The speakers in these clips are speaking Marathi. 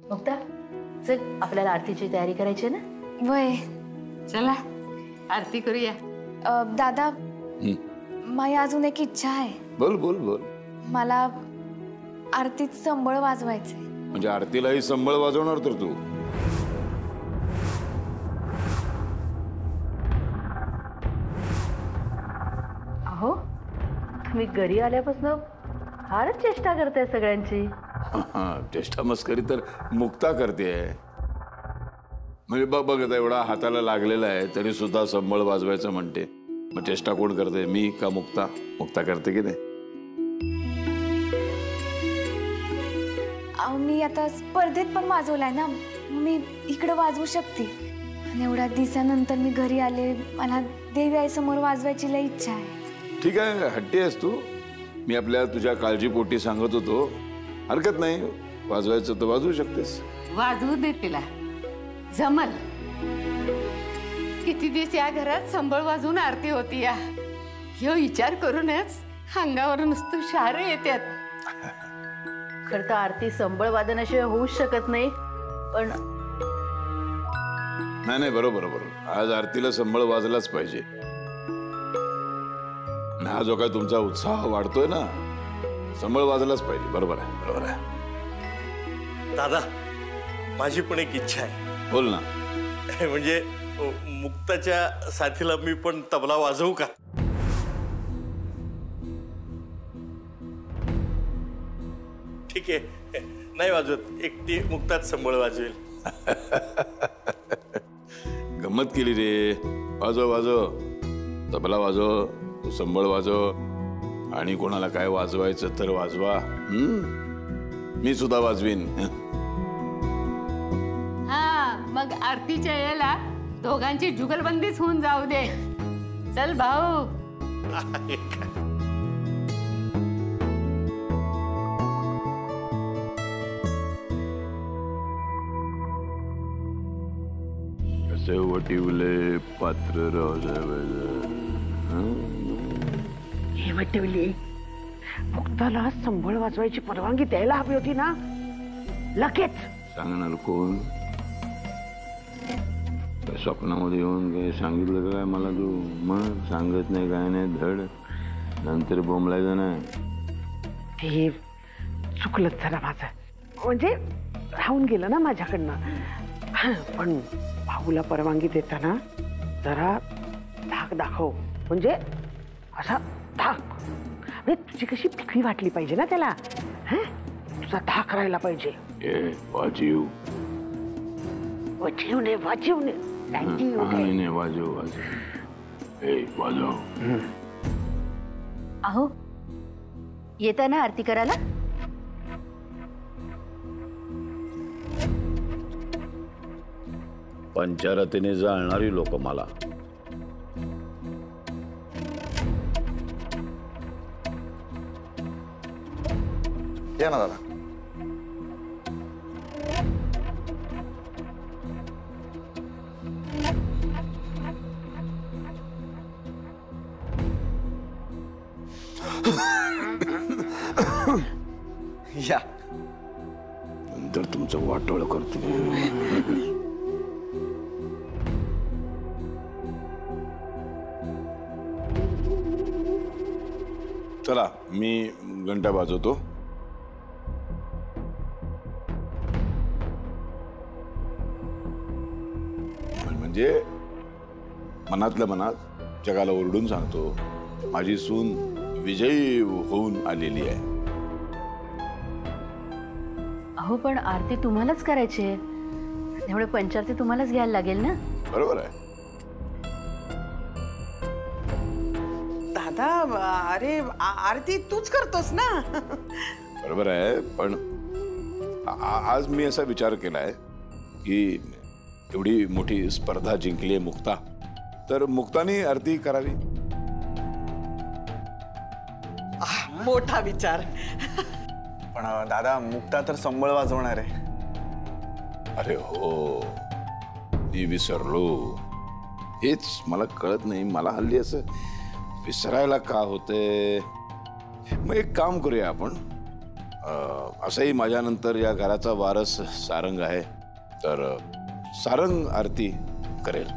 मुक्ता चल आपल्याला आरतीची तयारी करायची ना। वय चला आरती करूया। दादा माझी अजून एक इच्छा आहे। बोल बोल बोल। मला आरतीत संबळ वाजवायचंय। म्हणजे आरतीलाही संबळ वाजवणार तर तू? अहो तुम्ही घरी आल्यापासून फारच चेष्टा करताय सगळ्यांची। चेष्टा मस्करी तर मुक्ता करते। म्हणजे बघ बघ एवढा हाताला लागलेला आहे तरी सुद्धा संबळ वाजवायचं म्हणते। मग चेष्टा कोण करते, मी का मुक्ता? मुक्ता करते की नाही? मी आता स्पर्धेत पण वाजवलाय ना, मी इकडे वाजवू शकते। आणि एवढ्या दिवसानंतर मी घरी आले, मला देवी आई समोर वाजवायची लई इच्छा आहे। ठीक आहे, हट्टी आहेस तू। मी आपल्या तुझ्या काळजीपोटी सांगत होतो, हरकत नाही, वाजवायचं तर वाजवू शकतेस। वाजवू दे तिला, जमल। किती दिवस या घरात संबळ वाजवून आरती होती या, ह्यो विचार करूनच अंगावर नुसतं शार येतात। खरं तर आरती संबळ वादनाशिवाय होऊच शकत नाही, पण नाही नाही बरोबर बरोबर, आज आरतीला संबळ वाजलाच पाहिजे। हा जो काय तुमचा उत्साह वाढतोय ना, संबळ वाजलाच पाहिजे। बरोबर आहे बरोबर आहे। दादा माझी पण एक इच्छा आहे। बोल ना। म्हणजे मुक्ताच्या साथीला मी पण तबला वाजवू का? ठीक आहे, नाही वाजवत, एकटी मुक्ताच संबळ वाजवेल। गंमत केली रे। वाजव वाजव, तबला वाजव, तू संबळ वाजव, आणि कोणाला काय वाजवायचं तर वाजवा। मी सुद्धा वाजवीन। हा मग आरतीच्या वेळेला दोघांची जुगलबंदीच होऊन जाऊ दे। चल भाऊ। कसे वटिवले पात्र हे वटिवले, मुक्ताला संबळ वाजवायची परवानगी द्यायला हवी होती ना लगेच। सांगणार कोण? स्वप्नामध्ये येऊन काय सांगितलं का काय मला तू? मग सांगत नाही काय नाही, धड नंतर बोंबलायचं नाही। ते चुकलंच झालं माझं, म्हणजे राहून गेलं ना माझ्याकडनं। पण भाऊला परवानगी देताना जरा धाक दाखव, म्हणजे असा धाक, म्हणजे तुझी कशी भीती वाटली पाहिजे ना त्याला। तुझा धाक राहिला पाहिजे। वाजीव वाजीवने वाजीवने नाही वाजव वाजव वाजव। अहो येता ना आरती करायला? पंचारतीने जाळणारी लोक मला। या ना दादा। या नंतर तुमचं वाटोळ करतो। चला मी घंटा वाजवतो। म्हणजे मनातल्या मनात जगाला ओरडून सांगतो, माझी सून विजयी होऊन आलेली आहे। अहो पण आरती तुम्हालाच करायची आहे, त्यामुळे पंचारती तुम्हालाच घ्यायला लागेल ना। बरोबर आहे दादा। अरे आरती तूच करतोस ना? बरोबर आहे, पण आज मी असा विचार केलाय की एवढी मोठी स्पर्धा जिंकली आहे मुक्ता, तर मुक्ताने आरती करावी। मोठा विचार। पण दादा मुक्ता तर संबळ वाजवणार आहे। अरे हो, मी विसरलो। हेच मला कळत नाही, मला हल्ली असं विसरायला का होते। मग एक काम करूया आपण, असंही माझ्यानंतर या घराचा वारस सारंग आहे, तर सारंग आरती करेल.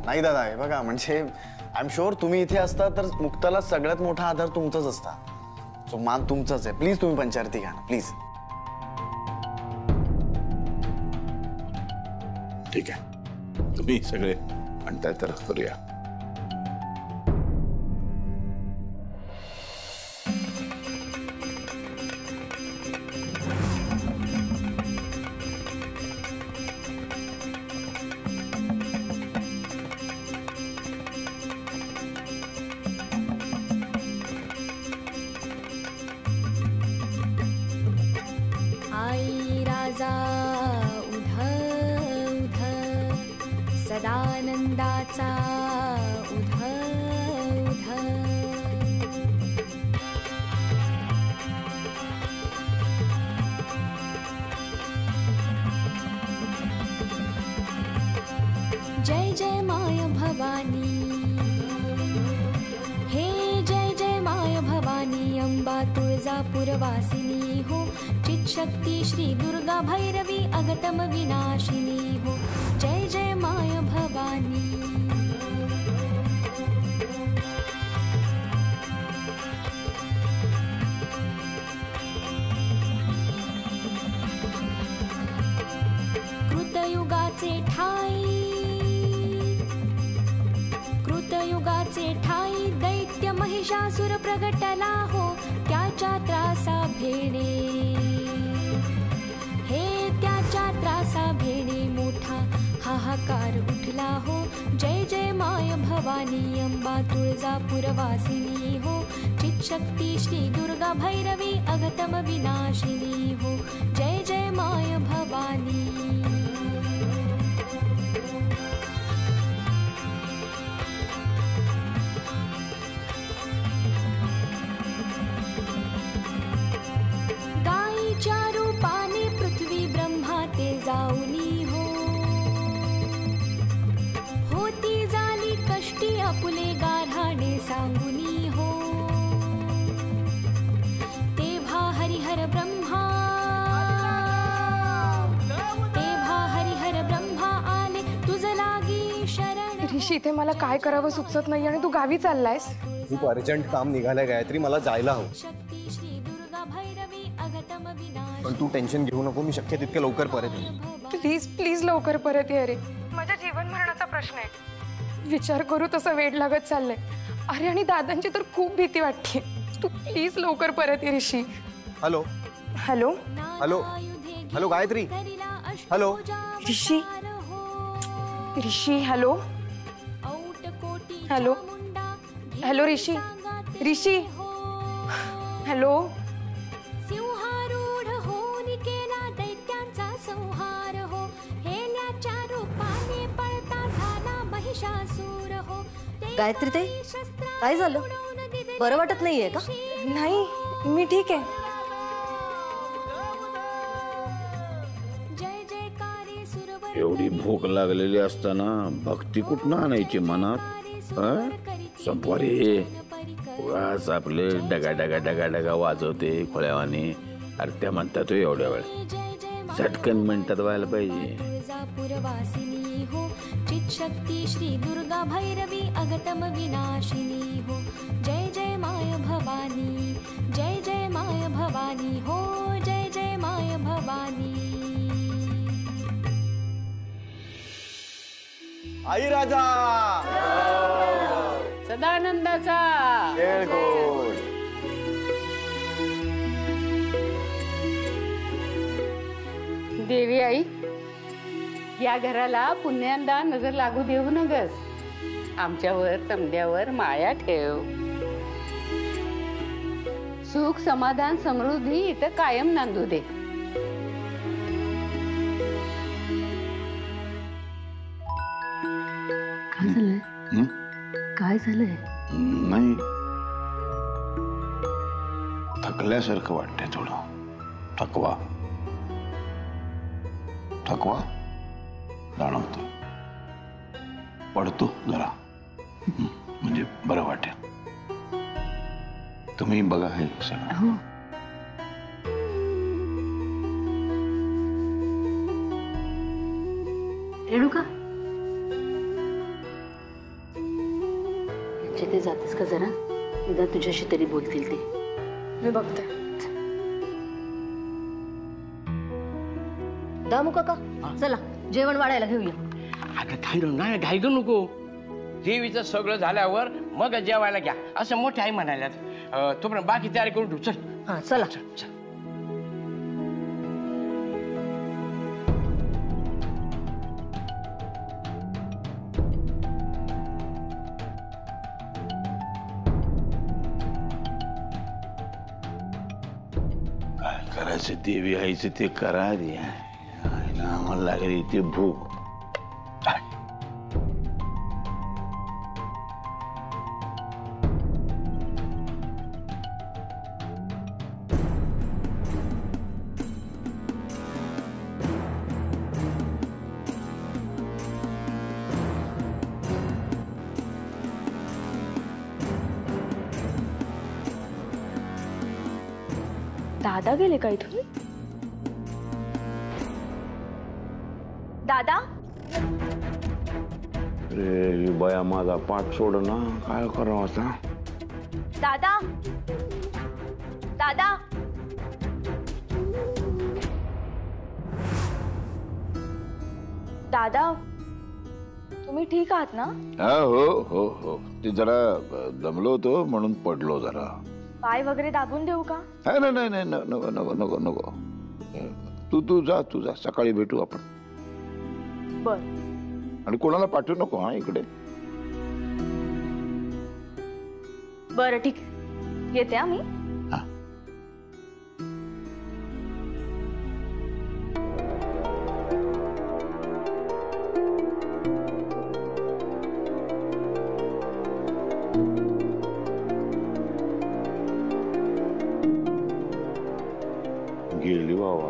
नाही दादा, हे बघा, म्हणजे आय एम शुअर तुम्ही इथे असता तर मुक्ताला सगळ्यात मोठा आधार तुमचाच असता. सो मान तुमचाच आहे. प्लीज तुम्ही पंचारती घ्या ना, प्लीज. ठीक आहे, तुम्ही सगळे म्हणताय तर करूया. आई राजा उध उध सदानंदाचा उध उध. जय जय माय भवानी, हे जय जय माय भवानी, अंबा तुळजापूरवासिनी हो, चित्शक्ती श्री दुर्गा भैरवी अगतम विनाशिनी हो, जय जय माय भवानी. कृतयुगाचे ठाई, कृतयुगाचे ठाई, दैत्य महिषासुर प्रगटला हो, त्याच्या त्रासा भेणे, हे त्याच्या त्रासा भेणे, मोठा हाहाकार उठला हो, जय जय माय भवानी, अंबा तुळजापूरवासिनी हो, चित्शक्ती श्री दुर्गा भैरवी अगतम विनाशिनी हो, जय जय माय भवानी. गाईच्या रूपाने पृथ्वी ब्रह्मा ते जाऊनी हो, होती झाली कष्टी आपुले गाढाणे सांगुनी हो, तेव्हा हरिहर ब्रह्मा, तेव्हा हरिहर ब्रह्मा आले तुझ लागी शरण. ऋषी, इथे मला काय करावं सुचत नाही आणि तू गावी चाललायस. खूप अर्जंट काम निघालंय गायत्री, मला जायला हवं. शक्ती श्री दुर्गा भैरवी अगतम विनाश. पण तू टेन्शन घेऊ नको, मी शक्य तितके लवकर परत येईन. प्लीज प्लीज लवकर परत ये रे. माझ्या जीवन मरणाचा प्रश्न आहे. विचार करू तसं वेळ लागत चाललंय. अरे आणि दादांची तर खूप भीती वाटते. तू प्लीज लवकर परत ये Rishi. Hello hello hello hello Gayatri, hello Rishi. Rishi hello hello hello Rishi. Rishi hello. सिंहारूढ होऊन केला दैत्यांचा संहार हो, हेल्याच्या रूपाने पळता झाला महिषासूर हो. गायत्री ताई, काय झालं? बरं वाटत नाहीये का? नाही, मी ठीक आहे. जय जयकारे सुरवर एवढी भूक लागलेली असताना भक्ती कुठनं आणायची मनात? संपवा रे. उगाच आपले डगा डगा डगा डगा वाजवते खोळ्यावाने. अरे त्या म्हणतात एवढ्या वेळ, झटकन मिनिटात व्हायला पाहिजे. तुळजापूरवासिनी हो, चित्शक्ती श्री दुर्गा भैरवी अगतम विनाशिनी हो, जय जय माय भवानी, जय जय माय भवानी हो, जय जय माय भवानी. आई राजा सदानंदाचा गोड. देवी आई, या घराला पुण्यांदा नजर लागू देऊ नगस. आमच्यावर समद्यावर माया ठेव. सुख समाधान समृद्धी इथं कायम नांदू दे. काय झालंय? काय झालंय? नाही, थकल्यासारखं वाटतंय थोडं. थकवा थकवा जाणवतो. पडतो जरा, म्हणजे बरं वाटेल. तुम्ही बघा हे सगळं. हो. रेणुका ते जातेस का जरा निदान तुझ्याशी तरी बोलतील ते. मी बघते. दामू काका चला जेवण वाढायला घेऊया. आता नाही घाईगं नको. देवीचं सगळं झाल्यावर मग जेवायला घ्या असं मोठे आई म्हणाल्यात. तोपर्यंत बाकी तयारी करून ठेव. चल हा चला. चल. काय करायचं देवी आईचं ते करा दे. आम्हाला लागली इथे भूक. दादा गेले का इथून? दादा रे बया माझा पाठ सोड ना. काय करावं आता. दादा दादा दादा तुम्ही ठीक आहात ना? हा हो हो हो ते जरा दमलो होतो म्हणून पडलो जरा. पाय वगैरे दाबून देऊ का? नाही नाही नाही नको नको नको नको. तू जा सकाळी भेटू आपण. बर. आणि कोणाला पाठवू नको हा इकडे. बरं ठीक आहे येते आम्ही. गेली बाबा.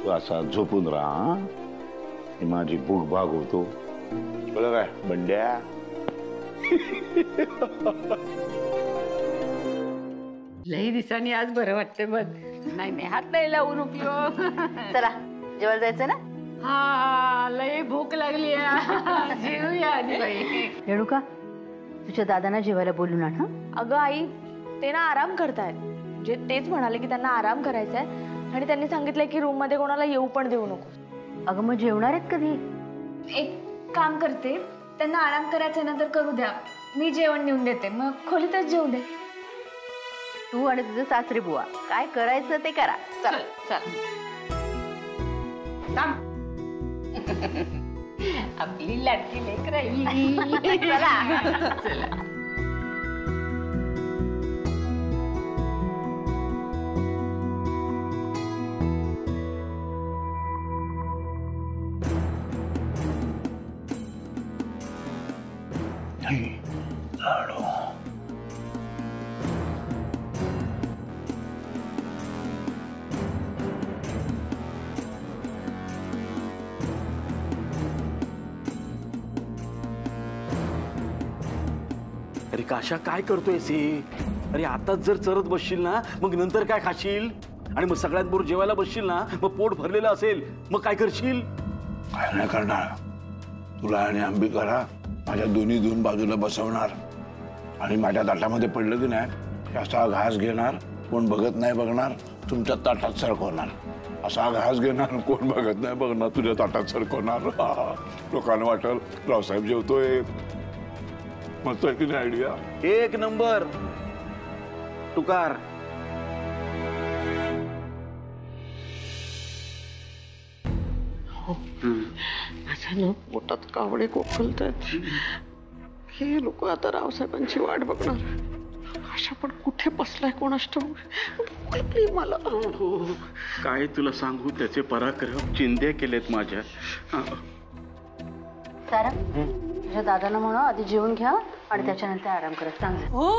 तू असा झोपून राहा. माझी भूक भागवतो. बरं काय बंड्या. लई दिवसांनी आज बरं वाटतंय बघ. नाही हात नाही लावून उपयोग. चला जेवायला जायचं ना. हा लई भूक लागली. जेवूया आधी बाई. रेणुका तुझ्या दादांना जेवायला बोलून आण. अगं आई ते ना आराम करतायत. म्हणजे तेच म्हणाले की त्यांना आराम करायचा आहे आणि त्यांनी सांगितलंय की रूम मध्ये कोणाला येऊ पण देऊ नको. अगं मग जेवणार आहेत कधी? एक काम करते त्यांना आराम करायचा नंतर करू द्या. मी जेवण नेऊन देते मग खोलीतच जेवू दे. तू आणि तुझे सासरी बुवा काय करायचं ते करा. चल चल आपली लाडकी लेक राहिली. चला चला. लाडू अरे काशा काय करतोयस हे? अरे आताच जर चरत बसशील ना मग नंतर काय खाशील? आणि मग सगळ्यात बरोबर जेवायला बसशील ना मग पोट भरलेलं असेल मग काय करशील? काय नाही करणार. तुला आणि अंबिकाला माझ्या दोन बाजूला बसवणार आणि माझ्या ताटामध्ये पडलं की नाही असा घास घेणार. कोण बघत नाही बघणार. तुमच्या ताटात सरकवणार. असा घास घेणार. कोण बघत नाही बघणार. तुझ्या ताटात सरकवणार. लोकांना वाटेल रावसाहेब जेवतोय. मस्त आहे की नाही आयडिया? एक नंबर तुकार. माझ्या ना पोटात कावडे कोकलतात. हे लोक आता रावसाहेबांची वाट बघणार. अशा पण कुठे बसलाय कोणास ठाऊक. मला काय तुला सांगू त्याचे पराक्रम चिंध्या केलेत माझ्या. सारा तुझ्या दादांना म्हणा आधी जेवून घ्या आणि त्याच्यानंतर आराम करत सांग. हो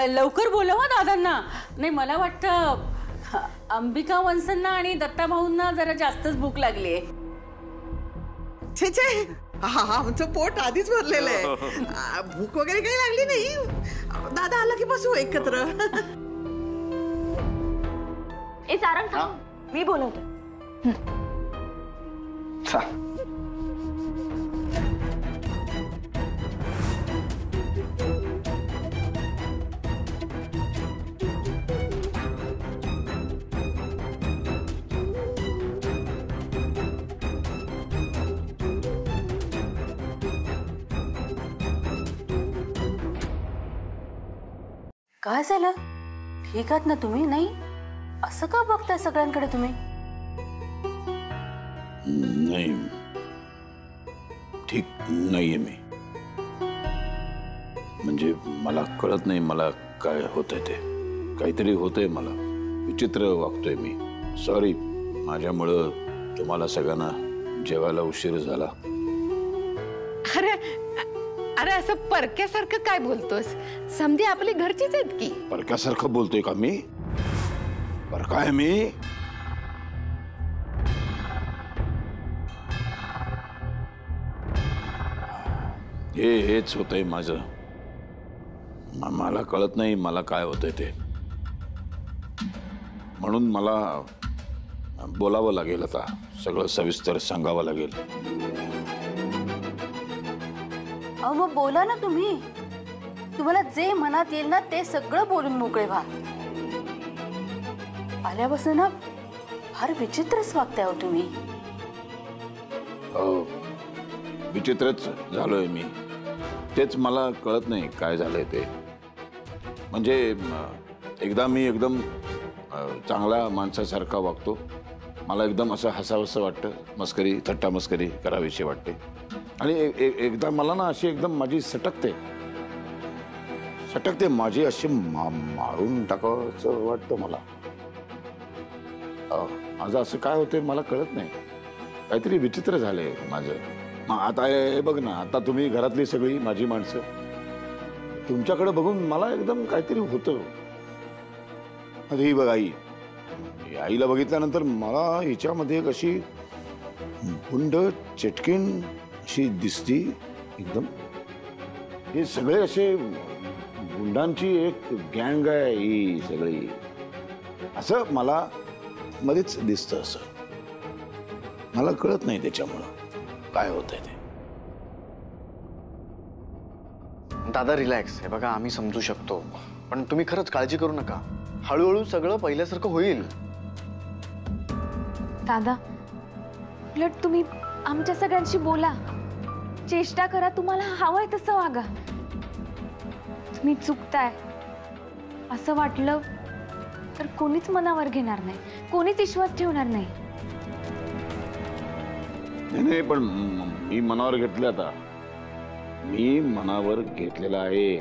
लवकर बोलवा दादांना. नाही मला वाटतं अंबिका वंसांना आणि दत्ता भाऊंना जरा जास्तच भूक लागली आहे. छे हा आमचं पोट आधीच भरलेलं आहे. भूक वगैरे काही लागली नाही. दादा आला की बसू एकत्र. ए सारंग थांब, मी बोलवते. काय झालं? ठीक आहात ना तुम्ही? नाही असं का बघताय सगळ्यांकडे तुम्ही? नाही, ठीक नाहीये मी. म्हणजे मला कळत नाही मला काय होतंय ते. काहीतरी होतंय मला. विचित्र वागतोय मी. सॉरी, माझ्यामुळं तुम्हाला सगळ्यांना जेवायला उशीर झाला. अरे अरे असं परक्यासारखं काय बोलतोस? समधी आपली घरचीच आहेत की. परक्यासारखं बोलतोय का मी? परका आहे मी? हेच होतंय माझं. मला कळत नाही मला काय होतंय ते. म्हणून मला बोलावं लागेल आता. सगळं सविस्तर सांगावं लागेल. अहो मग बोला ना तुम्ही. तुम्हाला जे मनात येईल ना ते सगळं बोलून मोकळे व्हा. आल्यापासून ना फार विचित्रच वागताय हो तुम्ही. हो, विचित्रच झालोय मी. तेच मला कळत नाही काय झालंय ते. म्हणजे एकदा मी एकदम चांगला माणसासारखा वागतो. मला एकदम असं हसावंसं वाटतं. मस्करी थट्टा मस्करी करावीशी वाटते. आणि एकदा मला ना अशी एकदम माझी सटकते माझी अशी मारून टाकावंसं वाटतं मला. माझं असं काय होतंय मला कळत नाही. काहीतरी विचित्र झालंय माझं. आता हे बघ ना, आता तुम्ही घरातली सगळी माझी माणसं तुमच्याकडे बघून मला एकदम काहीतरी होतं. आता ही बघ आई, आईला बघितल्यानंतर मला हिच्यामध्ये एक अशी गुंड चटकीण अशी दिसती एकदम. हे सगळे असे गुंडांची एक गँग आहे ही सगळी, असं मला मध्येच दिसतं. असं मला कळत नाही त्याच्यामुळं काय होतंय ते. दादा रिलॅक्स. हे बघा आम्ही समजू शकतो, पण तुम्ही खरंच काळजी करू नका. हळूहळू सगळं पहिल्यासारखं होईल. दादा उलट तुम्ही आमच्या सगळ्यांशी बोला, चेष्टा करा, तुम्हाला हवंय तसं वागा. तुम्ही चुकताय असं वाटलं तर कोणीच मनावर घेणार नाही, कोणीच विश्वास ठेवणार नाही. नाही, पण मी मनावर घेतलं. आता मी मनावर घेतलेलं आहे.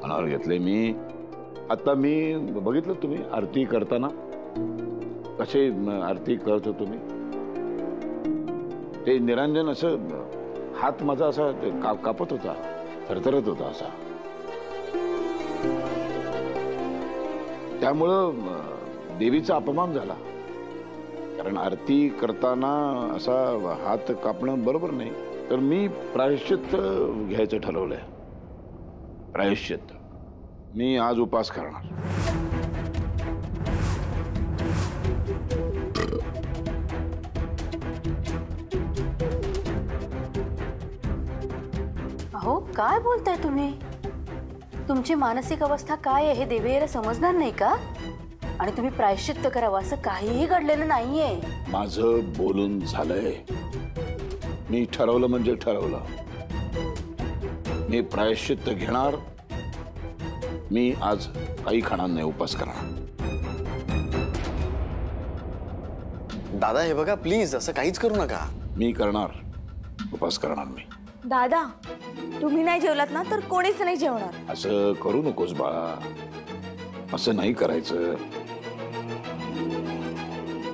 मनावर घेतले मी. आता मी बघितलं तुम्ही आरती करताना कसे आरती करत होतो मी. ते निरंजन असं हात माझा असा कापत होता, थरथरत होता असा. त्यामुळं देवीचा अपमान झाला. कारण आरती करताना असा हात कापणं बरोबर नाही. तर मी प्रायश्चित्त घ्यायचं ठरवलंय. प्रायश्चित्त. मी आज उपास करणार. अहो काय बोलताय तुम्ही? तुमची मानसिक अवस्था काय आहे हे देवीला समजणार नाही का? आणि तुम्ही प्रायश्चित्त करावं असं काहीही घडलेलं नाहीये. माझं बोलून झालंय. मी ठरवलं म्हणजे ठरवलं. मी प्रायश्चित्त घेणार. मी आज काही खाणार नाही, उपास करणार. दादा हे बघा प्लीज असं काहीच करू नका. मी करणार, उपास करणार मी. दादा तुम्ही नाही जेवलात ना तर कोणीच नाही जेवणार. असं करू नकोस बाळा. असं नाही करायचं.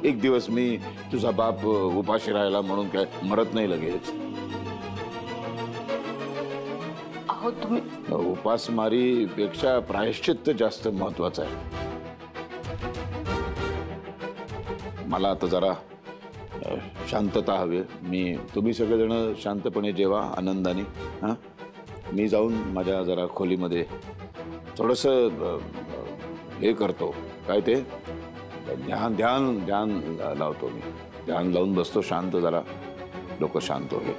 एक दिवस मी तुझा बाप उपाशी राहिला म्हणून काय मरत नाही लगेच. अहो तुम्ही उपासमारीपेक्षा प्रायश्चित्त जास्त महत्वाचं आहे. मला आता जरा शांतता हवी. तुम्ही सगळेजण शांतपणे जेवा, आनंदाने. हां, मी जाऊन माझ्या जरा खोलीमध्ये थोडंसं हे करतो, काय ते ध्यान ध्यान ध्यान लावतो. मी ध्यान लावून बसतो, शांत, जरा डोकं शांत होईल.